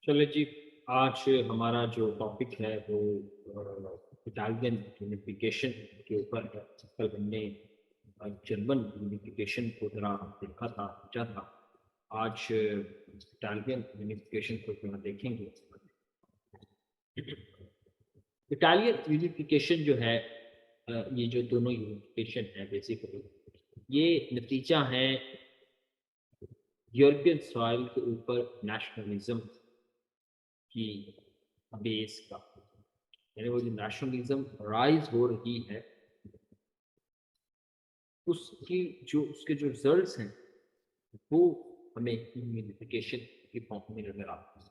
चलो जी। आज हमारा जो टॉपिक है वो इटालियन यूनिफिकेशन के ऊपर है। कल हमने जर्मन यूनिफिकेशन को जरा देखा था, सोचा था आज इटालियन यूनिफिकेशन को जरा देखेंगे। इटालियन यूनिफिकेशन जो है, ये जो दोनों यूनिफिकेशन है बेसिकली ये नतीजा है यूरोपियन सॉइल के ऊपर नेशनलिज्म की बेस का। यानी वो जो नेशनलिज्म राइज हो रही है उसकी जो उसके जो रिजल्ट्स हैं वो हमें यूनिफिकेशन की फॉर्म में नजर आते हैं।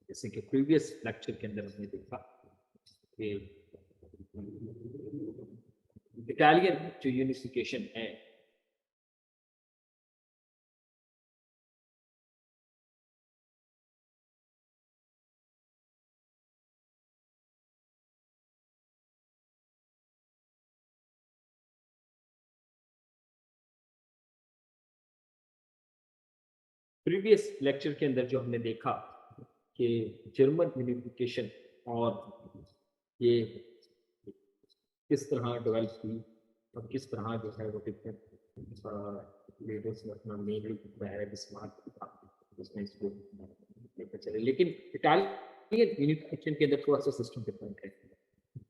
जैसे कि प्रीवियस लेक्चर के अंदर हमने देखा कि इटालियन जो यूनिफिकेशन है प्रीवियस लेक्चर के अंदर जो हमने देखा कि जर्मन यूनिफिकेशन और ये किस तरह डेवलप हुई और किस तरह जो है वो डिफरेंट लीडर्स ने अपना मेनली उसमें इसको लेकर चले। लेकिन इटालियन यूनिफिकेशन के अंदर थोड़ा सा सिस्टम डिफरेंट है।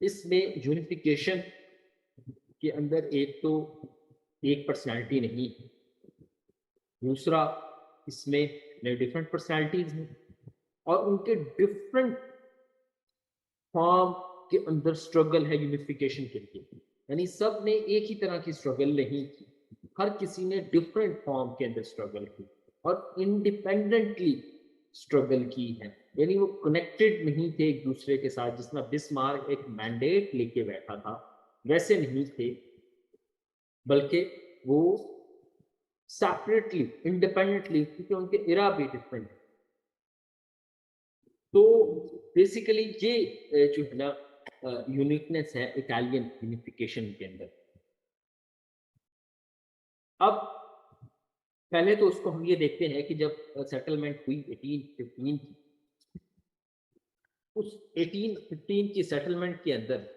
इसमें यूनिफिकेशन के अंदर एक तो एक पर्सनैलिटी नहीं है, दूसरा इसमें डिफरेंट पर्सनैलिटीज हैं और उनके डिफरेंट फॉर्म के अंदर स्ट्रगल है यूनिफिकेशन के लिए। यानी सब ने एक ही तरह की स्ट्रगल नहीं की, हर किसी ने डिफरेंट फॉर्म के अंदर स्ट्रगल की और इंडिपेंडेंटली स्ट्रगल की है। यानी वो कनेक्टेड नहीं थे एक दूसरे के साथ। जिस तरह बिस्मार्क एक मैंडेट लेके बैठा था वैसे नहीं थे, बल्कि वो सेपरेटली इंडिपेंडेंटली, क्योंकि उनके इरा भी डिफरेंट। तो बेसिकली ये जो है ना यूनिकनेस है इटालियन यूनिफिकेशन के अंदर। अब पहले तो उसको हम ये देखते हैं कि जब सेटलमेंट हुई 1815 की, उस 1815 की सेटलमेंट के अंदर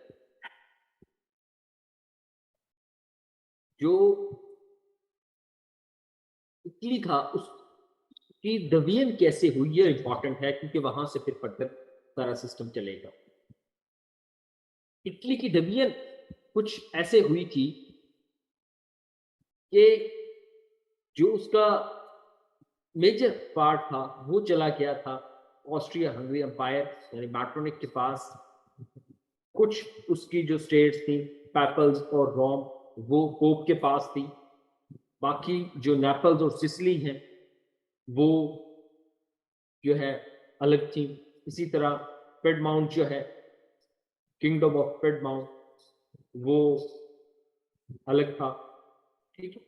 जो इटली था उसकी डिवीजन कैसे हुई ये इंपॉर्टेंट है, क्योंकि वहां से फिर फर्दर सारा सिस्टम चलेगा। इटली की डिवीजन कुछ ऐसे हुई थी कि जो उसका मेजर पार्ट था वो चला गया था ऑस्ट्रिया हंगरी एम्पायर यानी मैट्रोनिक के पास। कुछ उसकी जो स्टेट्स थी पैपल्स और रोम वो पोप के पास थी। बाकी जो नेपल्स और सिसिली हैं वो जो है अलग थी। इसी तरह पेडमाउंट जो है किंगडम ऑफ पेडमाउंट वो अलग था। ठीक है,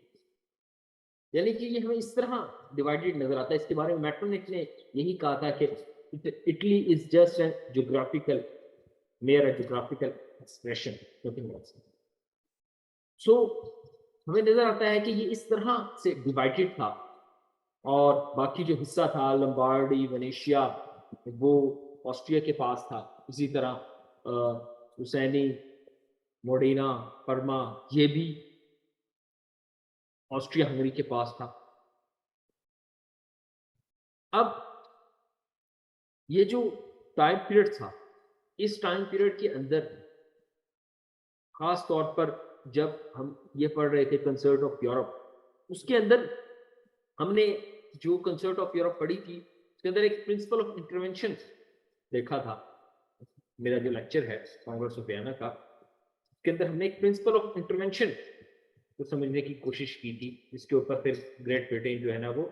यानी कि ये हमें इस तरह डिवाइडेड नजर आता है। इसके बारे में मैट्रोनिक ने यही कहा था कि Italy is just an geographical mere geographical expression, nothing else. So हमें नजर आता है कि ये इस तरह से डिवाइडेड था और बाकी जो हिस्सा था लंबार्डी वेनेशिया वो ऑस्ट्रिया के पास था। इसी तरह हुसैनी मोडेना परमा ये भी ऑस्ट्रिया हंगरी के पास था। अब ये जो टाइम पीरियड था, इस टाइम पीरियड के अंदर खास तौर पर जब हम ये पढ़ रहे थे कंसर्ट ऑफ यूरोप, उसके अंदर हमने जो कंसर्ट ऑफ यूरोप पढ़ी थी उसके अंदर एक प्रिंसिपल ऑफ इंटरवेंशन देखा था। मेरा जो लेक्चर है कांग्रेस ऑफ वियना का, उसके अंदर हमने एक प्रिंसिपल ऑफ इंटरवेंशन को समझने की कोशिश की थी, जिसके ऊपर फिर ग्रेट ब्रिटेन जो है ना वो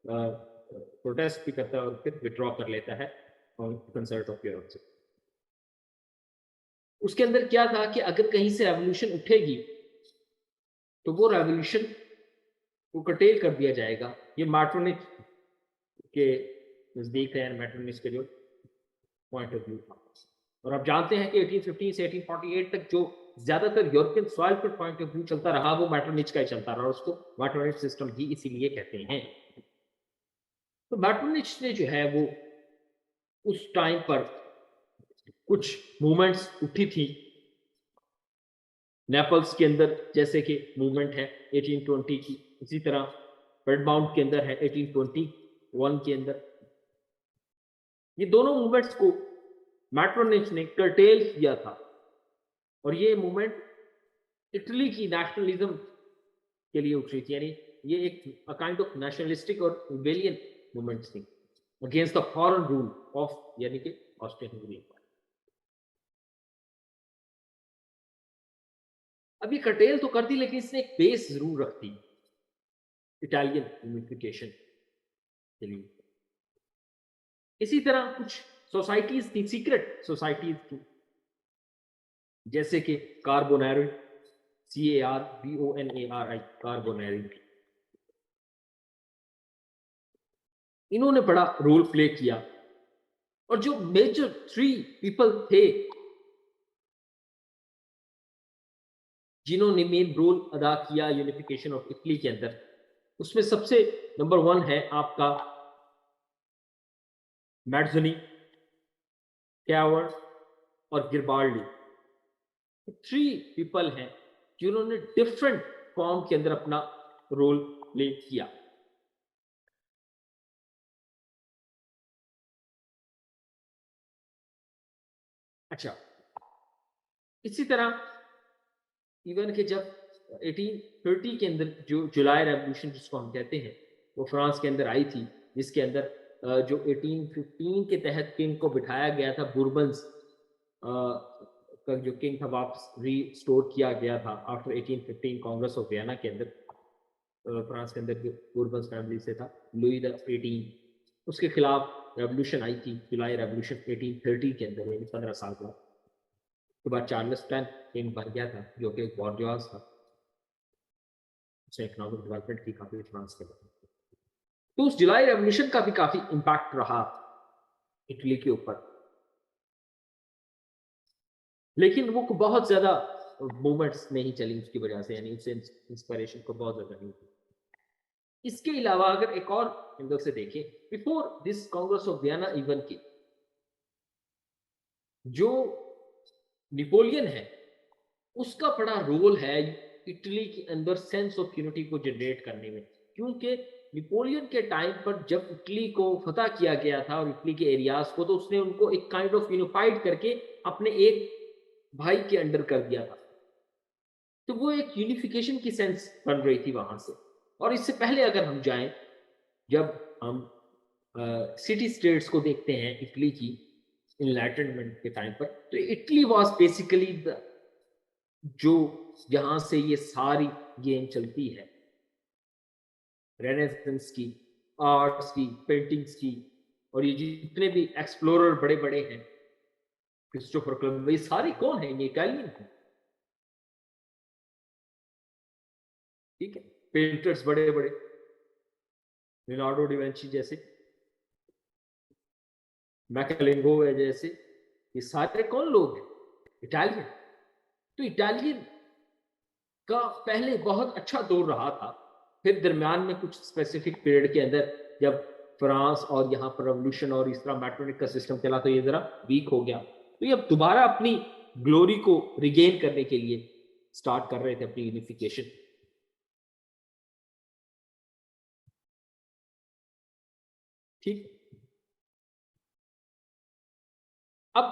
प्रोटेस्ट भी करता है और फिर विड्रॉ कर लेता है कंसर्ट ऑफ यूरोप से। उसके अंदर क्या था कि अगर कहीं से रेवोल्यूशन उठेगी तो वो रेवोल्यूशन को कटेल कर दिया जाएगा। ये मैट्रोनिक के नजदीक है, मैट्रोनिक के जो पॉइंट ऑफ व्यू था। और आप जानते हैं कि 1815 से 1848 तक जो ज्यादातर यूरोपियन सॉइल पर पॉइंट ऑफ व्यू चलता रहा वो मैट्रोनिच का ही चलता रहा, उसको मैट्रोनिच सिस्टम ही इसीलिए कहते हैं। तो मैट्रोनिच ने जो है वो उस टाइम पर कुछ मूवमेंट्स उठी थी नेपल्स के अंदर, जैसे कि मूवमेंट है 1820 की, इसी तरह रेडमाउंट के अंदर है 1821 के अंदर। ये दोनों मूवमेंट्स को मैट्रोनिच ने कर्टेल किया था, और ये मूवमेंट इटली की नेशनलिज्म के लिए उठ रही थी, यानी ये एक काइंड ऑफ नेशनलिस्टिक और रिबेलियन मूवमेंट थी against the foreign rule of, यानी कि ऑस्ट्रियन हंगरी। अब ये कर्टेल तो कर दी, लेकिन इसने एक बेस जरूर रख दी इटालियन यूनिफिकेशन के लिए। इसी तरह कुछ सोसाइटीज थी, सीक्रेट सोसाइटीज थी, जैसे कि कार्बोनेरी, CARBONARI, कार्बोनेरी, इन्होंने बड़ा रोल प्ले किया। और जो मेजर 3 पीपल थे जिन्होंने मेन रोल अदा किया यूनिफिकेशन ऑफ इटली के अंदर, उसमें सबसे नंबर 1 है आपका मैट्जनी, कैवर और गिरबाल्डी। 3 पीपल हैं जिन्होंने डिफरेंट फॉर्म के अंदर अपना रोल प्ले किया। अच्छा, इसी तरह इवन के जब 1830 के अंदर जो जुलाई रेवोल्यूशन जिसको हम कहते हैं, वो फ्रांस के अंदर आई थी, जिसके अंदर जो 1815 के तहत किंग को बिठाया गया था, बुर्बन्स का जो किंग था वापस रीस्टोर किया गया था आफ्टर 1815 कांग्रेस ऑफ वियना के अंदर। फ्रांस के अंदर जो बुर्बन्स फैमिली से था, लुई द 18, उसके खिलाफ रेवोल्यूशन आई थी, जुलाई रेवोल्यूशन 1830 के अंदर, यानी 15 साल बाद। उसके बाद चार्ल्स 10 किंग बन गया था, जो कि एक बॉर्जोइस था, उसने इकोनॉमिक डेवलपमेंट की काफी फ्रांस के बाद। तो उस जुलाई रेवोल्यूशन का भी काफी इंपैक्ट रहा इटली के ऊपर, लेकिन वो बहुत ज्यादा मूवमेंट्स नहीं चली उसकी वजह से, यानी उससे इंस्पिरेशन को बहुत ज्यादा नहीं थी। इसके अलावा अगर एक और एंगल से देखें, before this Congress of Vienna even की जो नेपोलियन है, उसका बड़ा रोल है इटली के अंदर सेंस ऑफ यूनिटी को जनरेट करने में। क्योंकि नेपोलियन के टाइम पर जब इटली को फतह किया गया था और इटली के एरियाज को, तो उसने उनको एक काइंड ऑफ यूनिफाइड करके अपने एक भाई के अंडर कर दिया था। तो वो एक यूनिफिकेशन की सेंस बन रही थी वहां से। और इससे पहले अगर हम जाएं, जब हम सिटी स्टेट्स को देखते हैं इटली की इनलाइटनमेंट के टाइम पर, तो इटली वाज बेसिकली द जो जहां से ये सारी गेम चलती है, रेनेसेंस की, आर्ट्स की, पेंटिंग्स की, और ये जितने भी एक्सप्लोरर बड़े बड़े हैं, क्रिस्टोफर कोलंबस, ये सारे कौन है? ये इटालियन है, ठीक है। पेंटर्स बड़े बड़े, लियोनार्डो डी विंची जैसे, मैकेलेंगो है जैसे, ये सारे कौन लोग हैं? इटालियन। तो इटालियन का पहले बहुत अच्छा दौर रहा था, फिर दरमियान में कुछ स्पेसिफिक पीरियड के अंदर जब फ्रांस और यहाँ पर रेवोल्यूशन और इस तरह मैट्रोनिक का सिस्टम चला, तो ये जरा वीक हो गया। तो ये अब दोबारा अपनी ग्लोरी को रिगेन करने के लिए स्टार्ट कर रहे थे अपनी यूनिफिकेशन, ठीक। अब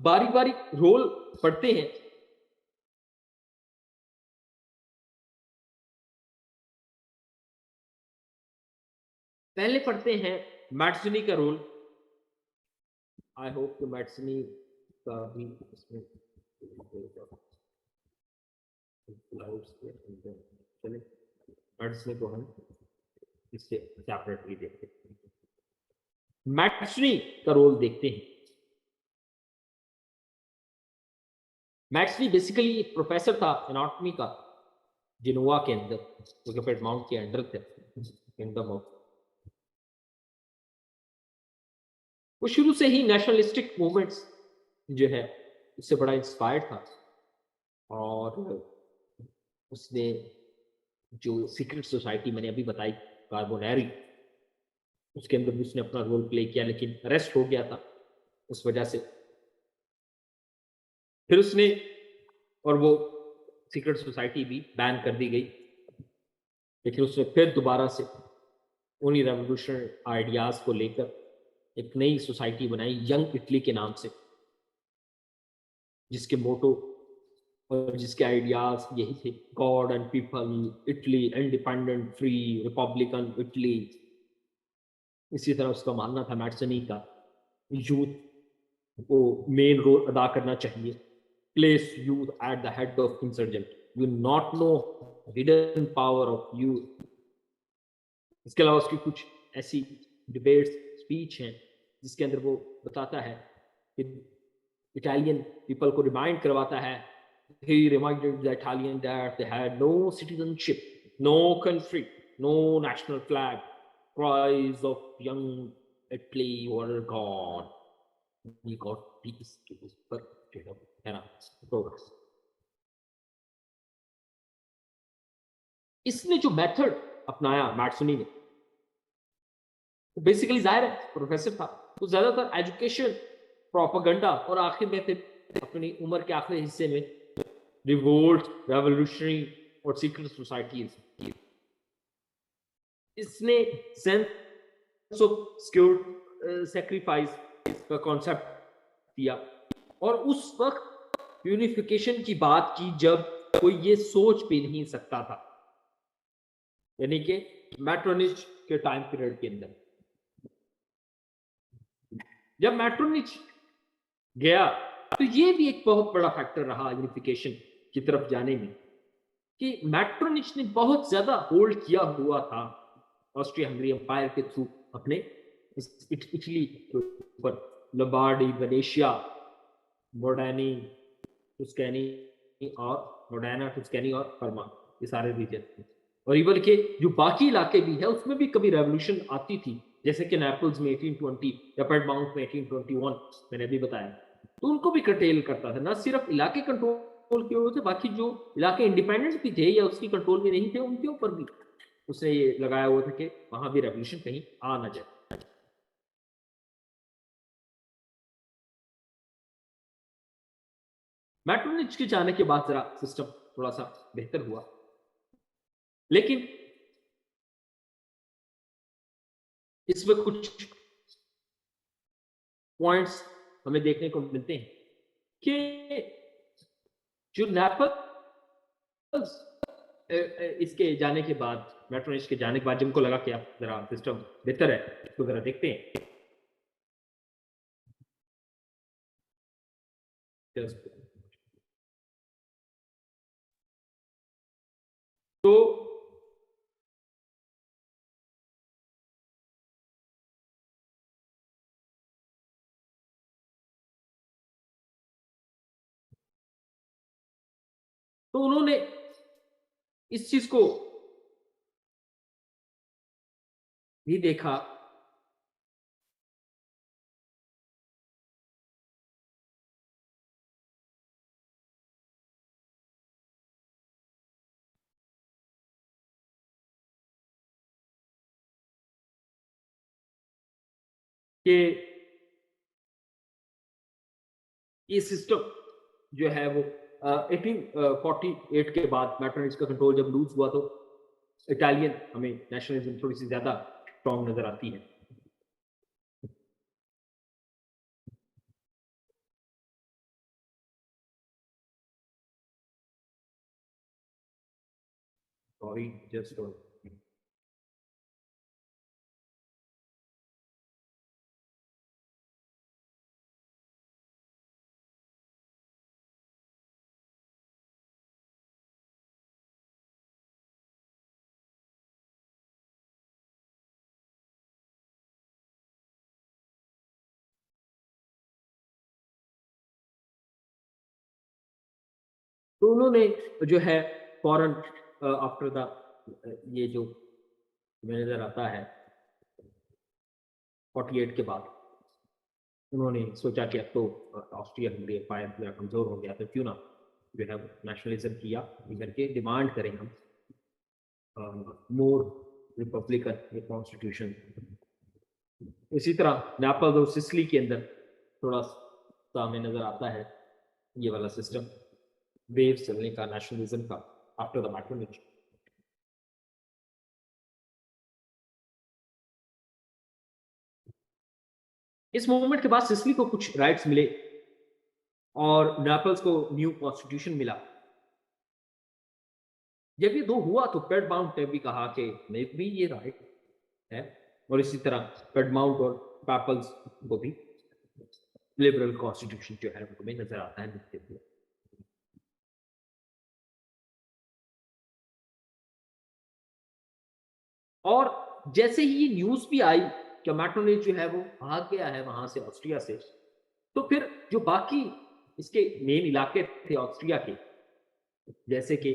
बारी बारी रोल पढ़ते हैं। पहले पढ़ते हैं मैट्सनी का रोल। आई होप कि मैट्सनी का भी इसमें चले, मैट्सनी को हम इससे सेपरेटली देखते हैं। मैट्सनी का रोल देखते हैं। मैट्सनी बेसिकली एक प्रोफेसर था एनाटॉमी का जिनोवा के अंदर, जो कि पिडमाउंट के अंडर थे, किंगडम ऑफ। वो शुरू से ही नेशनलिस्टिक मूवमेंट्स जो है उससे बड़ा इंस्पायर्ड था, और उसने जो सीक्रेट सोसाइटी मैंने अभी बताई कार्बोनेरी, उसके अंदर भी उसने अपना रोल प्ले किया, लेकिन अरेस्ट हो गया था उस वजह से फिर उसने, और वो सीक्रेट सोसाइटी भी बैन कर दी गई, लेकिन उसने फिर दोबारा से उन्हीं रेवोल्यूशनरी आइडियाज को लेकर एक नई सोसाइटी बनाई यंग इटली के नाम से, जिसके मोटो और जिसके आइडियाज यही थे, God and people, Italy independent free Republican Italy. इसी तरह उसका मानना था मैट्सनी का, यूथ को मेन रोल अदा करना चाहिए, place youth at the head of insurgent, you not know hidden power of youth. इसके अलावा उसकी कुछ ऐसी डिबेट्स स्पीच हैं जिसके अंदर वो बताता है कि इटालियन पीपल को रिमाइंड करवाता है, he reminded the Italian that they had no citizenship, no country, no national flag, cries of young Italy were gone, he got peace to his birth of progress। इसने जो method अपनाया मैट्सोनी ने, basically जाहिर है professor था, तो ज्यादातर education, propaganda, और आखिर में फिर अपनी उम्र के आखिरी हिस्से में रिवोल्ट, रेवोल्यूशनरी और सीक्रेट सोसाइटीज। इसने सेंस ऑफ सिक्योर सैक्रिफाइस का कॉन्सेप्ट दिया, और उस वक्त यूनिफिकेशन की बात की जब कोई ये सोच भी नहीं सकता था, यानी कि मैट्रोनिच के टाइम पीरियड के अंदर। जब मैट्रोनिच गया तो ये भी एक बहुत बड़ा फैक्टर रहा यूनिफिकेशन की तरफ जाने में, कि मैट्रोनिच ने बहुत ज्यादा होल्ड किया हुआ था ऑस्ट्रिया हंगरी एम्पायर के थ्रू अपने इटली के ऊपर, लोम्बार्डी, वेनेशिया, मोर्डानी, टुस्कैनी और मोडाना, टुस्कैनी और पर्मा, ये सारे रीजन। और इवन के जो बाकी इलाके भी है उसमें भी कभी रेवोल्यूशन आती थी, जैसे कि नेपल्स में 1820 या पेडमाउंट में 1821, मैंने अभी बताया, तो उनको भी कर्टेल करता था। ना सिर्फ इलाके कंट्रोल किए हुए थे, बाकी जो इलाके इंडिपेंडेंट भी थे या उसकी कंट्रोल में नहीं थे, उनके ऊपर भी उसने ये लगाया हुआ था कि वहां भी रेवोल्यूशन कहीं आ ना जाए। मैट्रोनिच के जाने के बाद जरा सिस्टम थोड़ा सा बेहतर हुआ, लेकिन इसमें कुछ पॉइंट्स हमें देखने को मिलते हैं कि जो नेपल्स इसके जाने के बाद, मैट्रोनिच के जाने के बाद, जिनको लगा कि अब जरा सिस्टम बेहतर है, इसको जरा देखते हैं। तो उन्होंने इस चीज को भी देखा कि ये सिस्टम जो है वो 1848 के बाद मैट्रोनिच का कंट्रोल जब लूज हुआ, तो इटालियन हमें नेशनलिज्म थोड़ी सी ज्यादा स्ट्रॉन्ग नजर आती है। सॉरी, जस्ट तो उन्होंने जो है फॉरन आफ्टर द ये जो नजर आता है 48 के बाद, उन्होंने सोचा कि अब तो ऑस्ट्रिया हंगरी एम्पायर पूरा कमजोर हो गया, तो क्यों ना जो है नेशनलिज्म किया करके डिमांड करें हम मोर रिपब्लिकन कॉन्स्टिट्यूशन। इसी तरह नेपल्स और सिसिली के अंदर थोड़ा सा हमें नजर आता है ये वाला सिस्टम वेव चलने का, नेशनलिज्म का आफ्टर द मैट्रोनिज। इस मूवमेंट के बाद सिसिली को कुछ राइट्स मिले और नेपल्स को न्यू कॉन्स्टिट्यूशन मिला। जब ये दो हुआ तो पेडमाउंट ने भी कहा कि मैं भी ये राइट है, और इसी तरह पेडमाउंट और पैपल्स को भी लिबरल कॉन्स्टिट्यूशन जो है हमें नजर आता है लिखते हुए। और जैसे ही ये न्यूज भी आई कि मैट्रोनिज जो है वो भाग गया है वहां से, ऑस्ट्रिया से, तो फिर जो बाकी इसके मेन इलाके थे ऑस्ट्रिया के, जैसे कि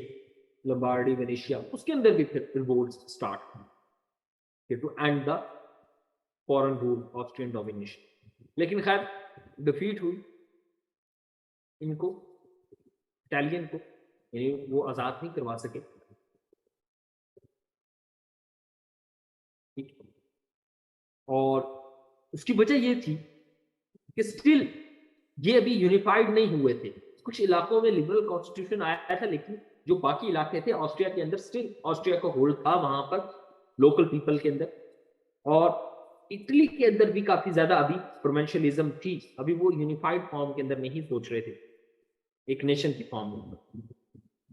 लंबार्डी, वेनेशिया, उसके अंदर भी फिर रिवोल्ट स्टार्ट हुए to end the foreign rule, Austrian domination. लेकिन खैर डिफीट हुई इनको, इटालियन को, यानी वो आजाद नहीं करवा सके। ठीक, और उसकी वजह ये थी कि स्टिल ये अभी यूनिफाइड नहीं हुए थे। कुछ इलाकों में लिबरल कॉन्स्टिट्यूशन आया था, लेकिन जो बाकी इलाके थे ऑस्ट्रिया के अंदर, स्टिल ऑस्ट्रिया का होल्ड था वहां पर लोकल पीपल के अंदर। और इटली के अंदर भी काफी ज्यादा अभी प्रोविंशियलिज्म थी, अभी वो यूनिफाइड फॉर्म के अंदर नहीं सोच रहे थे, एक नेशन की फॉर्म में।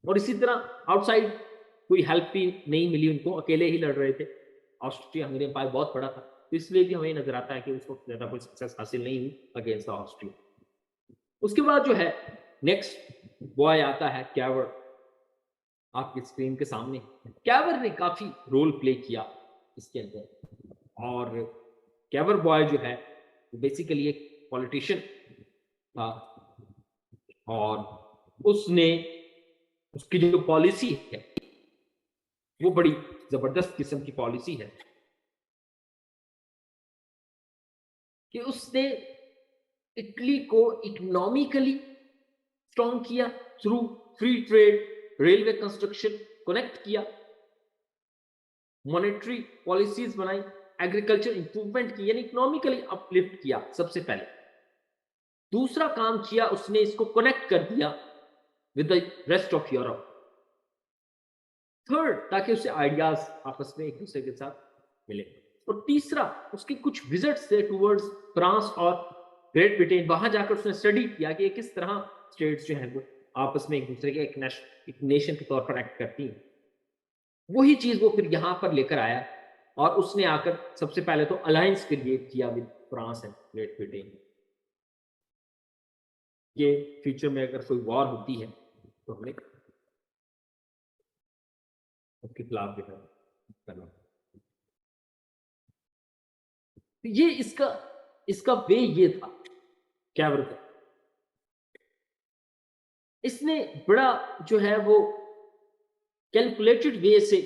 और इसी तरह आउटसाइड कोई हेल्प भी नहीं मिली उनको, अकेले ही लड़ रहे थे। ऑस्ट्रिया हंगरी एम्पायर बहुत बड़ा था, तो इसलिए भी हमें नजर आता है कि उसको ज्यादा कोई सक्सेस हासिल नहीं हुई अगेंस्ट द ऑस्ट्रिया। उसके बाद जो है नेक्स्ट बॉय आता है कैवर, आपकी स्क्रीन के सामने। कैवर ने काफी रोल प्ले किया इसके अंदर, और कैवर बॉय जो है बेसिकली एक पॉलिटिशियन था, और उसने, उसकी जो पॉलिसी है वो बड़ी जबरदस्त किस्म की पॉलिसी है कि उसने इटली को इकोनॉमिकली स्ट्रॉन्ग किया through free trade, railway construction, connect किया, मॉनेटरी पॉलिसीज बनाई, एग्रीकल्चर इंप्रूवमेंट की, यानी इकोनॉमिकली अपलिफ्ट किया सबसे पहले। दूसरा काम किया उसने, इसको कनेक्ट कर दिया with the rest of Europe. Third, ताकि उससे आइडियाज आपस में एक दूसरे के साथ मिले। और तीसरा, उसके कुछ विजिट्स थे टूवर्ड्स फ्रांस और ग्रेट ब्रिटेन, वहां जाकर उसने स्टडी किया कि किस तरह स्टेट्स जो हैं वो आपस में एक दूसरे के एक नेशन के तौर पर एक्ट करती हैं। वही चीज वो फिर यहां पर लेकर आया, और उसने आकर सबसे पहले तो अलायंस क्रिएट किया with France and great Britain, कि फ्यूचर में अगर कोई वॉर होती है तो हमें उसके खिलाफ जो है करना। तो ये इसका इसका वे ये था कैवर का। इसने बड़ा जो है वो कैलकुलेटेड वे से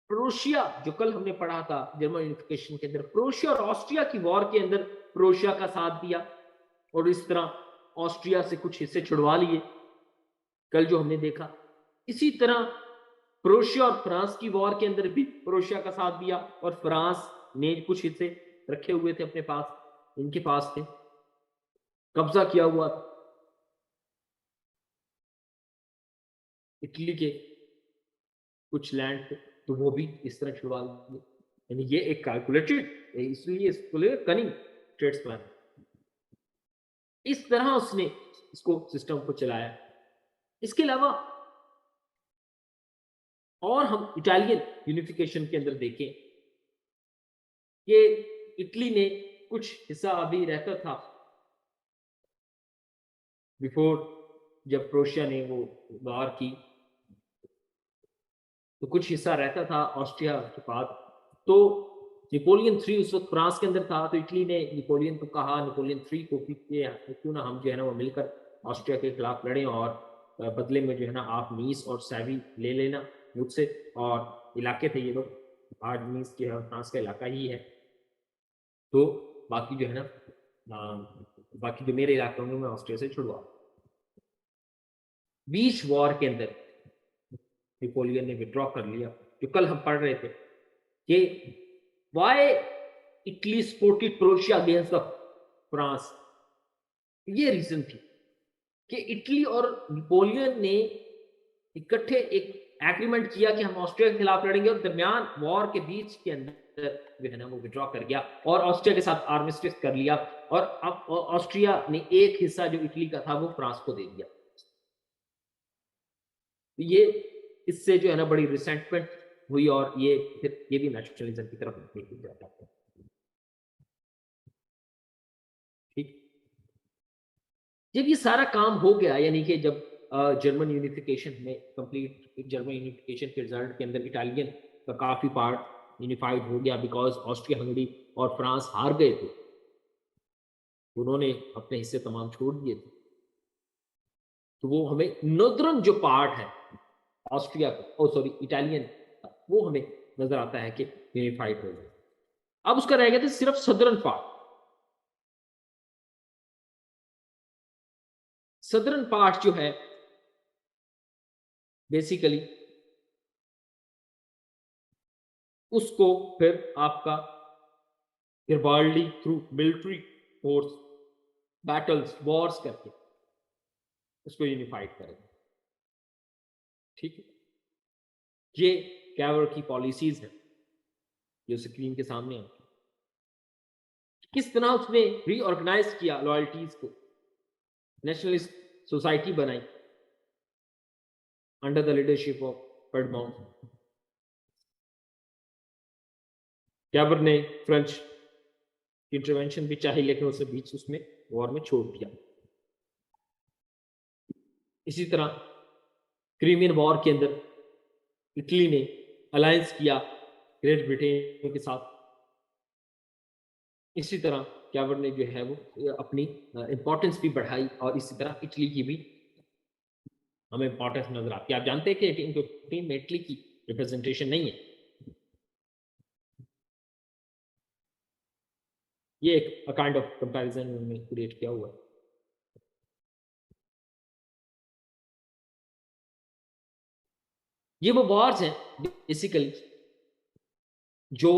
प्रोशिया, जो कल हमने पढ़ा था जर्मन यूनिफिकेशन के अंदर, प्रोशिया और ऑस्ट्रिया की वॉर के अंदर प्रोशिया का साथ दिया, और इस तरह ऑस्ट्रिया से कुछ हिस्से छुड़वा लिए, कल जो हमने देखा। इसी तरह प्रोशिया और फ्रांस की वॉर के अंदर भी प्रोशिया का साथ दिया, और फ्रांस ने कुछ हिस्से रखे हुए थे अपने पास, इनके पास थे, कब्जा किया हुआ था इटली के कुछ लैंड पे, तो वो भी इस तरह छुड़वा लिए। यानी ये एक कैलकुलेटेड, इसलिए इसको कनिंग ट्रेड्स प्लान, इस तरह उसने इसको सिस्टम को चलाया। इसके अलावा और हम इटालियन यूनिफिकेशन के अंदर देखें कि इटली ने कुछ हिस्सा अभी रहता था बिफोर, जब प्रोशिया ने वो वार की, तो कुछ हिस्सा रहता था ऑस्ट्रिया के पास। तो नेपोलियन थ्री उस वक्त फ्रांस के अंदर था, तो इटली ने नेपोलियन को कहा, नेपोलियन थ्री को कि क्यों ना हम जो है ना वो मिलकर ऑस्ट्रिया के खिलाफ लड़ें, और बदले में जो है ना आप नीस और सैवी ले लेना मुझसे। और इलाके थे ये लोग, आज नीस जो है फ्रांस का इलाका ही है, तो बाकी जो है ना बाकी जो मेरे इलाके होंगे मैं ऑस्ट्रिया से छुड़वा। बीच वॉर के अंदर नेपोलियन ने विड्रॉ कर लिया, जो कल हम पढ़ रहे थे कि why Italy supported Croatia against the France. ये रीजन थी कि इटली और नेपोलियन ने इकट्ठे एक एग्रीमेंट किया कि हम ऑस्ट्रिया के खिलाफ लड़ेंगे, और दरमियान वॉर के बीच के अंदर जो है ना वो विड्रॉ कर गया और ऑस्ट्रिया के साथ आर्मिस्टिस कर लिया, और अब ऑस्ट्रिया ने एक हिस्सा जो इटली का था वो फ्रांस को दे दिया। ये इससे जो है ना बड़ी रिसेंटमेंट हुई, और ये फिर ये भी नेशनलिज्म की तरफ लेके जाता है। ठीक, जब ये सारा काम हो गया, यानी कि जब जर्मन यूनिफिकेशन में कंप्लीट जर्मन यूनिफिकेशन के रिजल्ट के अंदर इटालियन का काफी पार्ट यूनिफाइड हो गया, बिकॉज ऑस्ट्रिया हंगरी और फ्रांस हार गए थे, उन्होंने अपने हिस्से तमाम छोड़ दिए थे, तो वो हमें नॉर्दर्न जो पार्ट है ऑस्ट्रिया का, सॉरी इटालियन, वो हमें नजर आता है कि यूनिफाइड हो गया। अब उसका रह गया था सिर्फ सदर्न पार्ट। सदर्न पार्ट जो है बेसिकली उसको फिर आपका Garibaldi through military force battles wars करके उसको यूनिफाइड करेगा। ठीक है, ये कैवर की पॉलिसीज है जो स्क्रीन के सामने है। किस तरह उसने रीऑर्गेनाइज किया लॉयल्टीज को, नेशनलिस्ट सोसाइटी बनाई under the leadership of Piedmont. Cavour ने फ्रेंच इंटरवेंशन भी चाही, लेकिन उसे बीच उसमें वॉर में छोड़ दिया। इसी तरह क्रीमियन वॉर के अंदर इटली ने अलायंस किया ग्रेट ब्रिटेन के साथ। इसी तरह कैवर ने जो है वो अपनी इंपॉर्टेंस भी बढ़ाई, और इसी तरह इटली की भी हमें इंपॉर्टेंस नजर आती है। आप जानते हैं कि 1815 में इटली की रिप्रेजेंटेशन नहीं है। ये एक काइंड ऑफ कंपैरिजन उन्होंने क्रिएट किया हुआ है। ये वो वॉर्स हैं बेसिकली जो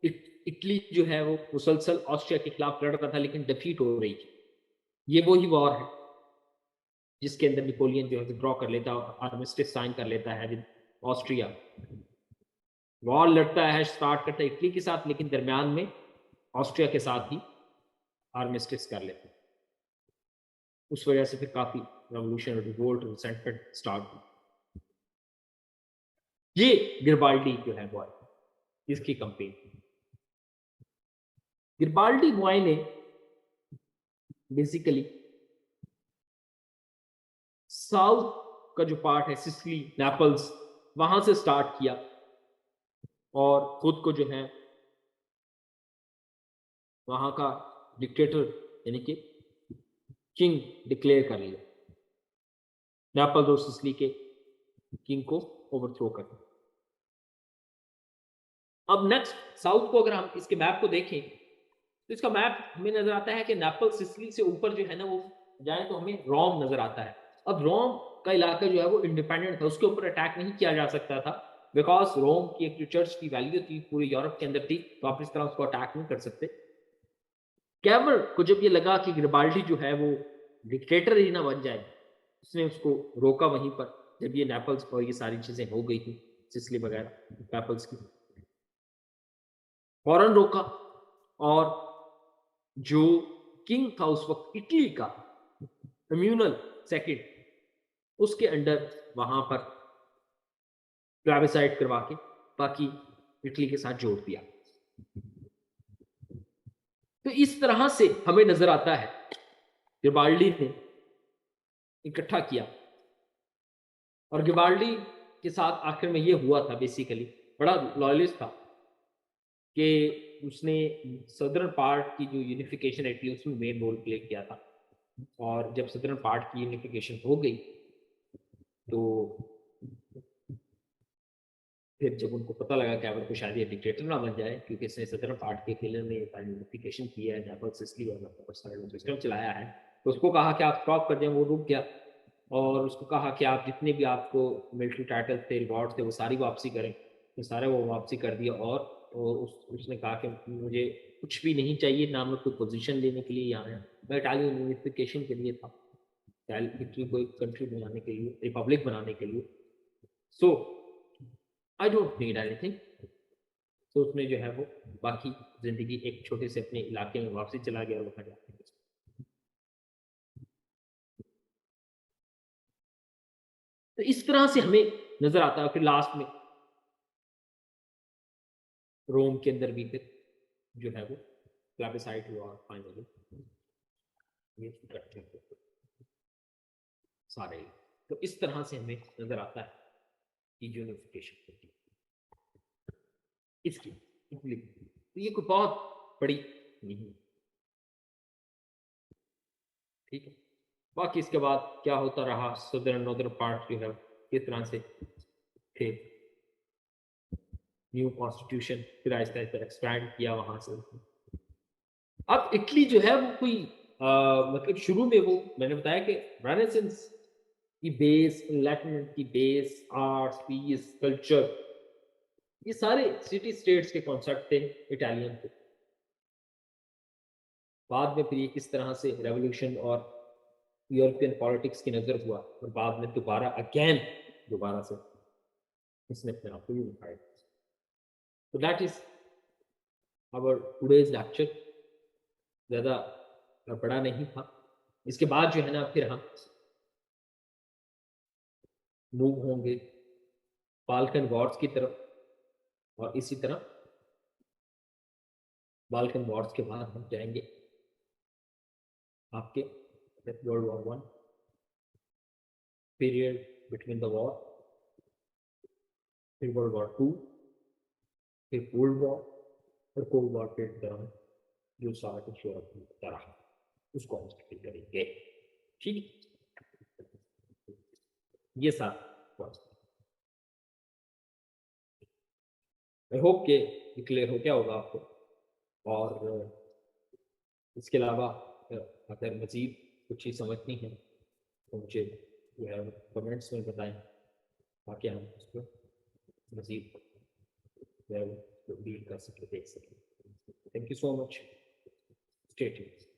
इटली जो है वो मुसलसल ऑस्ट्रिया के खिलाफ लड़ रहा था, लेकिन डिफीट हो रही थी। ये वो ही वॉर है जिसके अंदर नेपोलियन जो है विड्रॉ कर लेता है, आर्मिस्टिस साइन कर लेता है विद ऑस्ट्रिया। वॉर लड़ता है, स्टार्ट करता है इटली के साथ, लेकिन दरमियान में ऑस्ट्रिया के साथ ही आर्मिस्टिस कर लेते हैं। उस वजह से फिर काफी रेवोल्यूशन, रिवोल्ट, रिसेंटमेंट स्टार्ट हुई। ये गिरबाल्डी जो है बॉय, इसकी कंपेन। गिरबाल्डी बॉय ने बेसिकली साउथ का जो पार्ट है, सिसिली, नेपल्स, वहां से स्टार्ट किया, और खुद को जो है वहां का डिक्टेटर यानी कि किंग डिक्लेयर कर लिया। नेपल्स और सिसिली के किंग को ओवरथ्रो कर दिया। अब नेक्स्ट साउथ को अगर हम इसके मैप को देखें तो इसका मैप हमें नजर आता है कि नेपल्स सिसिली से ऊपर जो है ना वो जाए तो हमें रोम नजर आता है। अब रोम का इलाका जो है वो इंडिपेंडेंट था, उसके ऊपर अटैक नहीं किया जा सकता था, बिकॉज रोम की एक जो चर्च की वैल्यू थी पूरे यूरोप के अंदर थी, तो आप इस तरह उसको अटैक नहीं कर सकते। कैवर को जब ये लगा कि गरिबाल्डी जो है वो डिक्टेटर ही ना बन जाए, उसने उसको रोका वहीं पर, जब ये नेपल्स और ये सारी चीजें हो गई थी, सिसिली वगैरह नेपल्स की, फौरन रोका। और जो किंग था उस वक्त इटली का, इम्यूनल सेकंड, उसके अंडर वहां पर प्लेबिसाइड करवा के बाकी इटली के साथ जोड़ दिया। तो इस तरह से हमें नजर आता है गिबाल्डी ने इकट्ठा किया, और गिबाल्डी के साथ आखिर में ये हुआ था, बेसिकली बड़ा लॉयलिस्ट था कि उसने सदर्न पार्ट की जो यूनिफिकेशन है इटली, उसमें मेन रोल प्ले किया था। और जब सदर्न पार्ट की यूनिफिकेशन हो गई तो फिर जब उनको पता लगा कि अगर को शायद ये डिक्टेटर ना बन जाए, क्योंकि इसने सदर्न पार्ट के किलर में यूनिफिकेशन किया है, नेपल्स, सिसिली और सिस्टम चलाया है, तो उसको कहा कि आप स्टॉप कर दें। वो रुक गया, और उसको कहा कि आप जितने भी आपको मिलिट्री टाइटल थे, रिवॉर्ड थे, वो सारी वापसी करें। तो सारे वो वापसी कर दिया, और और उसने कहा कि मुझे कुछ भी नहीं चाहिए, ना मैं कोई पोजीशन लेने के लिए यहाँ आया, मैं इटालियन यूनिफिकेशन के लिए था, इटली को एक कंट्री बनाने के लिए, रिपब्लिक बनाने के लिए। सो आई डोंट नीड एनीथिंग। तो उसने जो है वो बाकी ज़िंदगी एक छोटे से अपने इलाके में वापसी चला गया और वहाँ जाके तो इस तरह से हमें नज़र आता है। फिर लास्ट में रोम के अंदर भी फिर जो है वो प्लेबिसाइड हुआ और फाइनली ये सारे। तो इस तरह से हमें नज़र आता है कि यूनिफिकेशन होती है इसकी इटली। तो ये कोई बहुत बड़ी नहीं है, ठीक है। बाकी इसके बाद क्या होता रहा, सदर्न नॉर्दर्न पार्ट जो है किस तरह से थे, न्यू कॉन्स्टिट्यूशन फिर आहिस्ता आहिस्ता एक्सपैंड किया वहां से। अब इटली जो है वो कोई मतलब शुरू में वो मैंने बताया कि रेनेसेंस की बेस, एनलाइटनमेंट की बेस, आर्ट्स, पीस, कल्चर, ये सारे सिटी स्टेट्स के कॉन्सेप्ट थे इटालियन के। बाद में फिर ये किस तरह से रेवोल्यूशन और यूरोपियन पॉलिटिक्स की नज़र हुआ और बाद में दोबारा से इसने अपने आप को यूनिफाइड। तो that is our today's lecture. ज़्यादा बड़ा नहीं था। इसके बाद जो है ना फिर हम मूव होंगे बाल्कन वॉर्स की तरफ, और इसी तरह बाल्कन वॉर्स के बाद हम जाएंगे आपके world war one, period between the war, फिर वर्ल्ड वॉर टू, फिर कोल्ड वॉर, और कोल्ड वॉर के दौरान जो सारा कुछ होता रहा उसको हम स्टडी करेंगे, ठीक। ये सारा आई होप के क्लियर हो गया होगा आपको। और इसके अलावा अगर मज़ीद कुछ चीज़ समझनी है तो मुझे जो है कमेंट्स में बताएं ताकि हम उसको मज़ीद जो है डील कर सकें, देख सकें। Thank you so much, stay tuned.